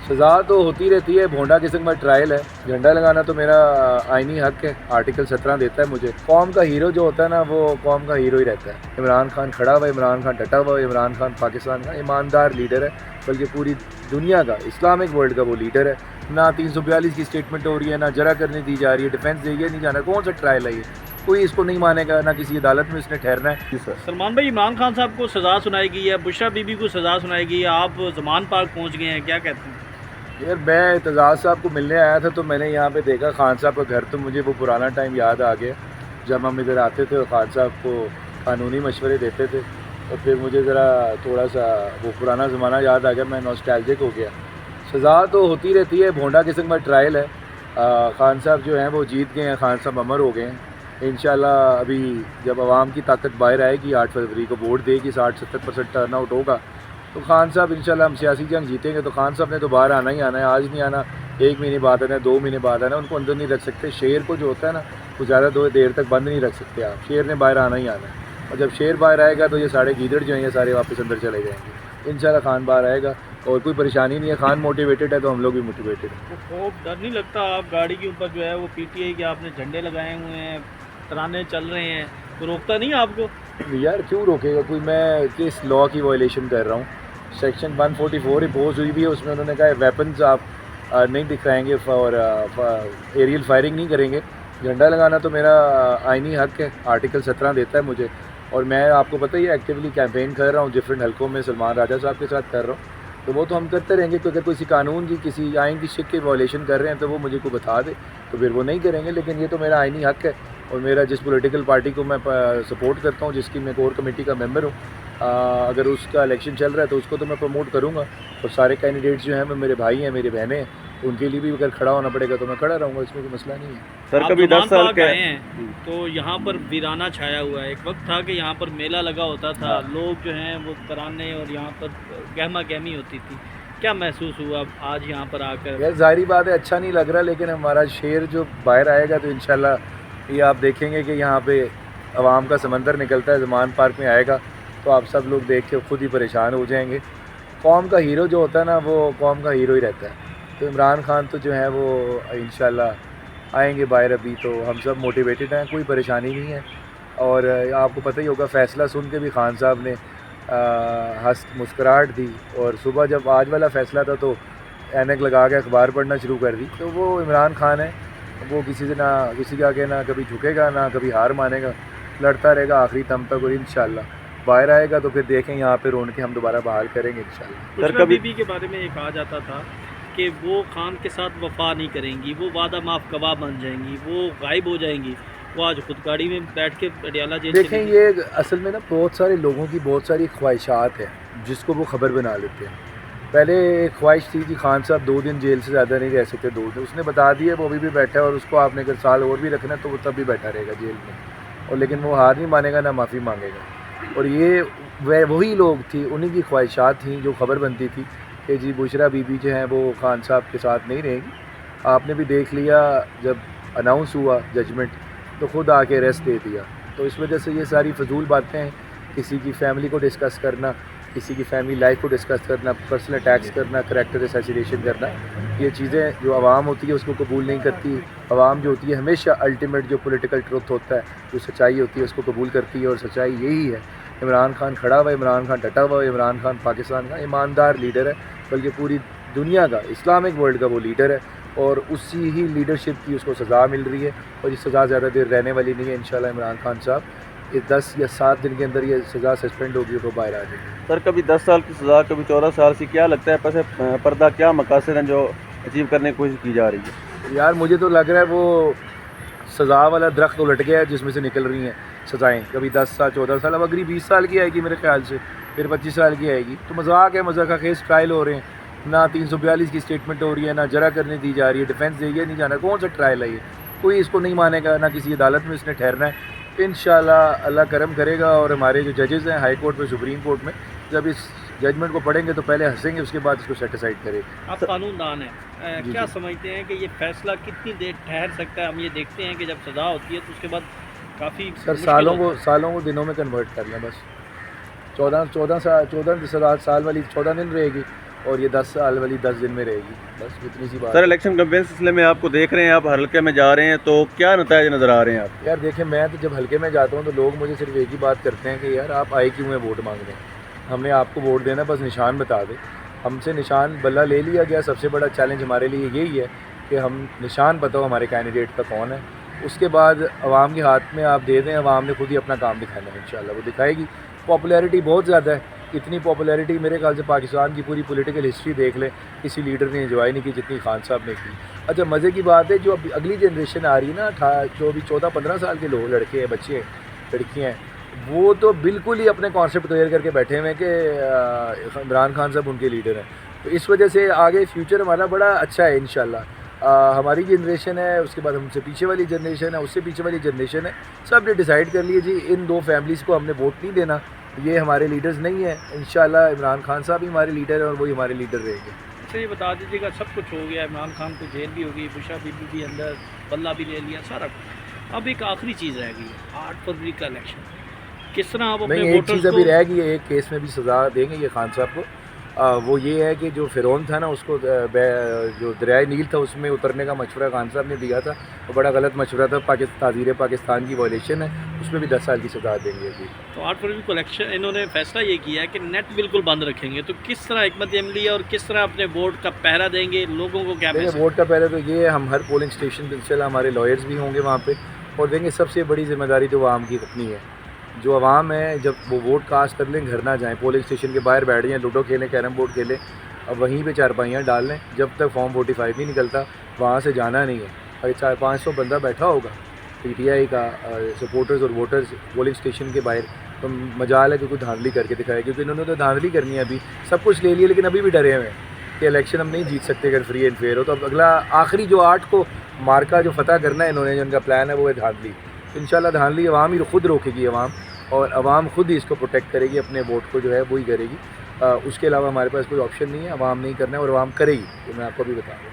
सज़ा तो होती रहती है, भोंडा किस्म का ट्रायल है। झंडा लगाना तो मेरा आइनी हक है, आर्टिकल 17 देता है मुझे। कौम का हीरो जो होता है ना, वो कौम का हीरो ही रहता है। इमरान खान खड़ा हुआ, इमरान खान डटा हुआ, इमरान खान पाकिस्तान का ईमानदार लीडर है, बल्कि पूरी दुनिया का, इस्लामिक वर्ल्ड का वो लीडर है। ना 342 की स्टेटमेंट हो रही है, ना जरा करने दी जा रही है, डिफेंस देगी नहीं जाना। कौन सा ट्रायल है ये? कोई इसको नहीं मानेगा, ना किसी अदालत में इसने ठहरना है। जी सर। सलमान भाई, इमरान खान साहब को सज़ा सुनाई गई है, बुशरा बीबी को सज़ा सुनाई गई है, आप जमान पार्क पहुंच गए हैं, क्या कहते हैं? यार मैं एतजाज़ साहब को मिलने आया था, तो मैंने यहाँ पे देखा खान साहब का घर, तो मुझे वो पुराना टाइम याद आ गया जब हम इधर आते थे और खान साहब को कानूनी मशवरे देते थे। और फिर मुझे ज़रा थोड़ा सा वो पुराना ज़माना याद आ गया, मैं नॉस्टैल्जिक हो गया। सज़ा तो होती रहती है, भोंडा किस्म का ट्रायल है। खान साहब जो हैं वो जीत गए हैं, खान साहब अमर हो गए हैं। इंशाल्लाह अभी जब आवाम की ताकत बाहर आएगी, 8 फरवरी को वोट देगी, 60-70% टर्नआउट होगा, तो खान साहब इंशाल्लाह हम सियासी जंग जीतेंगे। तो खान साहब ने तो बाहर आना ही आना है, आज नहीं आना, 1 महीने बाद आना है, 2 महीने बाद आना है। उनको अंदर नहीं रख सकते। शेर को जो होता है ना, वो ज़्यादा देर तक बंद नहीं रख सकते आप। शेर ने बाहर आना ही आना है, और जब शेर बाहर आएगा तो ये सारे गीदड़ जो हैं ये सारे वापस अंदर चले जाएंगे। इंशाल्लाह खान बाहर आएगा और कोई परेशानी नहीं है। खान मोटिवेटेड है तो हम लोग भी मोटिवेटेड हैं। वो डर नहीं लगता? आप गाड़ी के ऊपर जो है वो पीटीआई के आपने झंडे लगाए हुए हैं, तराने चल रहे हैं, तो रोकता नहीं आपको? यार क्यों रोकेगा कोई? मैं किस लॉ की वायलेशन कर रहा हूँ? सेक्शन 144 इम्पोज हुई भी है, उसमें उन्होंने कहा है वेपन्स आप नहीं दिखाएंगे और एरियल फायरिंग नहीं करेंगे। झंडा लगाना तो मेरा आइनी हक है, आर्टिकल 17 देता है मुझे। और मैं आपको पता ही एक्टिवली कैंपेन कर रहा हूँ डिफरेंट हलकों में, सलमान राजा साहब के साथ कर रहा हूँ। तो वो तो हम करते रहेंगे, तो अगर किसी कानून की, किसी आइन की शिक की वायलेशन कर रहे हैं तो वो मुझे को बता दे, तो फिर वो नहीं करेंगे। लेकिन ये तो मेरा आइनी हक है, और मेरा जिस पॉलिटिकल पार्टी को मैं सपोर्ट करता हूँ, जिसकी मैं कोर कमेटी का मेंबर हूँ, अगर उसका इलेक्शन चल रहा है तो उसको तो मैं प्रमोट करूँगा। और सारे कैंडिडेट्स जो हैं वो मेरे भाई हैं, मेरे बहनें हैं, तो उनके लिए भी अगर खड़ा होना पड़ेगा तो मैं खड़ा रहूँगा, इसमें कोई मसला नहीं है। सर कभी 10 साल के आए हैं तो यहाँ पर वीराना छाया हुआ है। एक वक्त था कि यहाँ पर मेला लगा होता था, लोग जो हैं वो तराने और यहाँ पर गहमा गहमी होती थी। क्या महसूस हुआ आज यहाँ पर आकर? यार ज़ाहिर बात है अच्छा नहीं लग रहा, लेकिन हमारा शेर जो बाहर आएगा तो इंशाल्लाह ये आप देखेंगे कि यहाँ पे आवाम का समंदर निकलता है। ज़मान पार्क में आएगा तो आप सब लोग देख के खुद ही परेशान हो जाएंगे। कौम का हीरो जो होता है ना, वो कौम का हीरो ही रहता है। तो इमरान खान तो जो है वो इंशाल्लाह आएंगे बाहर। अभी तो हम सब मोटिवेटेड हैं, कोई परेशानी नहीं है। और आपको पता ही होगा, फ़ैसला सुन के भी खान साहब ने हंस मुस्कुराहट दी। और सुबह जब आज वाला फ़ैसला था तो ऐनक लगा के अखबार पढ़ना शुरू कर दी। तो वो इमरान खान है, वो किसी से ना किसी के आगे ना कभी झुकेगा, ना कभी हार मानेगा, लड़ता रहेगा आखिरी दम तक। और इंशाल्लाह बाहर आएगा तो फिर देखें यहाँ पे रोन के हम दोबारा बहाल करेंगे इंशाल्लाह। सर कभी बीबी के बारे में ये कहा जाता था कि वो खान के साथ वफा नहीं करेंगी, वो वादा माफ गवाह बन जाएंगी, वो गायब हो जाएंगी। वो आज खुद गाड़ी में बैठ के पटियाला जेल देखें, ये असल में ना बहुत सारे लोगों की बहुत सारी ख्वाहिशात हैं जिसको वो ख़बर बना लेते हैं। पहले एक ख्वाहिश थी कि खान साहब 2 दिन जेल से ज़्यादा नहीं रह सकते, 2 दिन उसने बता दिया, वो अभी भी बैठा है। और उसको आपने अगर साल और भी रखना है तो वो तब भी बैठा रहेगा जेल में। और लेकिन वो हार नहीं मानेगा, ना माफ़ी मांगेगा। और ये वही लोग थी, उन्हीं की ख्वाहिशात थी जो ख़बर बनती थी कि जी बुशरा बीबी जो हैं वो खान साहब के साथ नहीं रहेंगी। आपने भी देख लिया जब अनाउंस हुआ जजमेंट, तो ख़ुद आके अरेस्ट दे दिया। तो इस वजह से ये सारी फजूल बातें हैं, किसी की फैमिली को डिस्कस करना, किसी की फैमिली लाइफ को डिस्कस करना, पर्सनल अटैक्स करना, करैक्टर असैसिनेशन करना, ये चीज़ें जो आवाम होती है उसको कबूल नहीं करती। आवाम जो होती है हमेशा अल्टीमेट जो पॉलिटिकल ट्रुथ होता है, जो सच्चाई होती है, उसको कबूल करती है। और सच्चाई यही है, इमरान खान खड़ा हुआ है, इमरान खान डटा हुआ है, इमरान खान पाकिस्तान का ईमानदार लीडर है, बल्कि पूरी दुनिया का, इस्लामिक वर्ल्ड का वो लीडर है। और उसी ही लीडरशिप की उसको सज़ा मिल रही है, और ये सज़ा ज़्यादा देर रहने वाली नहीं है। इंशाल्लाह इमरान खान साहब ये 10 या 7 दिन के अंदर ये सज़ा सस्पेंड होगी तो बाहर आ जाएगी। सर कभी 10 साल की सज़ा, कभी 14 साल की, क्या लगता है पैसे पर्दा क्या मकासद हैं जो अचीव करने की कोशिश की जा रही है? यार मुझे तो लग रहा है वो सज़ा वाला दरख्त उलट गया है जिसमें से निकल रही हैं सज़ाएँ। कभी 10 साल 14 साल, अब अगली 20 साल की आएगी मेरे ख्याल से, फिर 25 साल की आएगी। तो मजाक है, मजाक खेस ट्रायल हो रहे हैं। ना 342 की स्टेटमेंट हो रही है, ना जरा करने दी जा रही है, डिफेंस देगी नहीं जाना। कौन सा ट्रायल है ये? कोई इसको नहीं मानेगा, ना किसी अदालत में इसने ठहरना है। इंशाल्लाह अल्लाह करम करेगा। और हमारे जो जजेज़ हैं हाई कोर्ट में, सुप्रीम कोर्ट में, जब इस जजमेंट को पढ़ेंगे तो पहले हंसेंगे, उसके बाद इसको सेटिसाइड करेंगे। आप कानूनदान हैं, क्या समझते हैं कि ये फैसला कितनी देर ठहर सकता है? हम ये देखते हैं कि जब सज़ा होती है तो उसके बाद काफ़ी सर सालों को दिनों में कन्वर्ट कर लें बस। 14 साल वाली 14 दिन रहेगी, और ये 10 साल वाली 10 दिन में रहेगी, बस इतनी सी बात सर है। इलेक्शन कैंपेन सिलसिले में आपको देख रहे हैं, आप हल्के में जा रहे हैं, तो क्या नतीजे नज़र आ रहे हैं आप? यार देखिए, मैं तो जब हल्के में जाता हूँ तो लोग मुझे सिर्फ एक ही बात करते हैं कि यार आप आए क्यों हैं वोट मांगने, हमने आपको वोट देना, बस निशान बता दें। हमसे निशान बल्ला ले लिया गया। सबसे बड़ा चैलेंज हमारे लिए यही है कि हम निशान बताओ हमारे कैंडिडेट का कौन है, उसके बाद आवाम के हाथ में आप दे दें, आवाम ने खुद ही अपना काम दिखाना है, इंशाल्लाह वो दिखाएगी। पॉपुलैरिटी बहुत ज़्यादा है, इतनी पॉपुलैरिटी मेरे ख्याल से पाकिस्तान की पूरी पॉलिटिकल हिस्ट्री देख ले, किसी लीडर ने एंजॉय नहीं की जितनी खान साहब ने की। अच्छा, मज़े की बात है, जो अभी अगली जनरेशन आ रही है ना, जो अभी 14-15 साल के लोग, लड़के हैं, बच्चे हैं, लड़कियाँ हैं, वो तो बिल्कुल ही अपने कॉन्सेप्ट क्लियर करके बैठे हुए हैं कि इमरान खान साहब उनके लीडर हैं। तो इस वजह से आगे फ्यूचर हमारा बड़ा अच्छा है इंशाल्लाह। हमारी जनरेशन है, उसके बाद हमसे पीछे वाली जनरेशन है, उससे पीछे वाली जनरेशन है, सब ने डिसाइड कर लिया जी इन दो फैमिलीज़ को हमने वोट नहीं देना, ये हमारे लीडर्स नहीं है। इंशाल्लाह इमरान खान साहब ही हमारे लीडर हैं और वही हमारे लीडर रहेंगे। अच्छा, ये बता दीजिएगा, सब कुछ हो गया, इमरान खान को जेल भी हो गई, बुशरा बीबी भी अंदर, बल्ला भी ले लिया, सारा कुछ। अब एक आखिरी चीज़ रह गई है, 8 फरवरी का इलेक्शन, किस तरह आप अपने नहीं, एक वोटर्स चीज़ अभी को रह गई है, एक केस में भी सज़ा देंगे ये खान साहब को। वो ये है कि जो फ़िरौन था ना, उसको जो दरियाए नील था उसमें उतरने का मशवरा खान साहब ने दिया था, वो बड़ा गलत मशवरा था, ताज़ीर पाकिस्तान की वायलेशन है, उसमें भी 10 साल की सज़ा देंगे अभी। तो 8 फरवरी को इलेक्शन, इन्होंने फैसला ये किया है कि नेट बिल्कुल बंद रखेंगे, तो किस तरह हिकमत अमली है और किस तरह अपने वोट का पहरा देंगे, लोगों को क्या देखिए, मैसेज? वोट का पहले तो ये है, हम हर पोलिंग स्टेशन पर इंशाल्लाह हमारे लॉयर्स भी होंगे वहाँ पे और देंगे। सबसे बड़ी जिम्मेदारी तो आवाम की अपनी है। जो आवाम है, जब वो वोट कास्ट कर लें, घर ना जाएं, पोलिंग स्टेशन के बाहर बैठ जाएं, लूडो खेलें, कैरम बोर्ड खेलें, अब वहीं पे चारपाइयाँ डाल लें, जब तक फॉर्म 45 नहीं निकलता वहाँ से जाना नहीं है। अरे 400-500 बंदा बैठा होगा PTI का, सपोर्टर्स और वोटर्स पोलिंग स्टेशन के बाहर, तो मजाल है कि कोई धांधली करके दिखाए, क्योंकि इन्होंने तो धांधली करनी है। अभी सब कुछ ले लिया लेकिन अभी भी डरे हुए हैं कि इलेक्शन हम नहीं जीत सकते अगर फ्री एंड फेयर हो। तो अब अगला आखिरी जो 8 को मार्का जो फतह करना है इन्होंने, जिनका प्लान है वो है धांधली। तो इंशाल्लाह धांधली अवाम ही खुद रोकेगी, अवाम, और अवाम खुद ही इसको प्रोटेक्ट करेगी, अपने वोट को जो है वही करेगी। उसके अलावा हमारे पास कोई ऑप्शन नहीं है, अवाम नहीं करना है और अवाम करेगी, तो मैं आपको भी बता दूँ।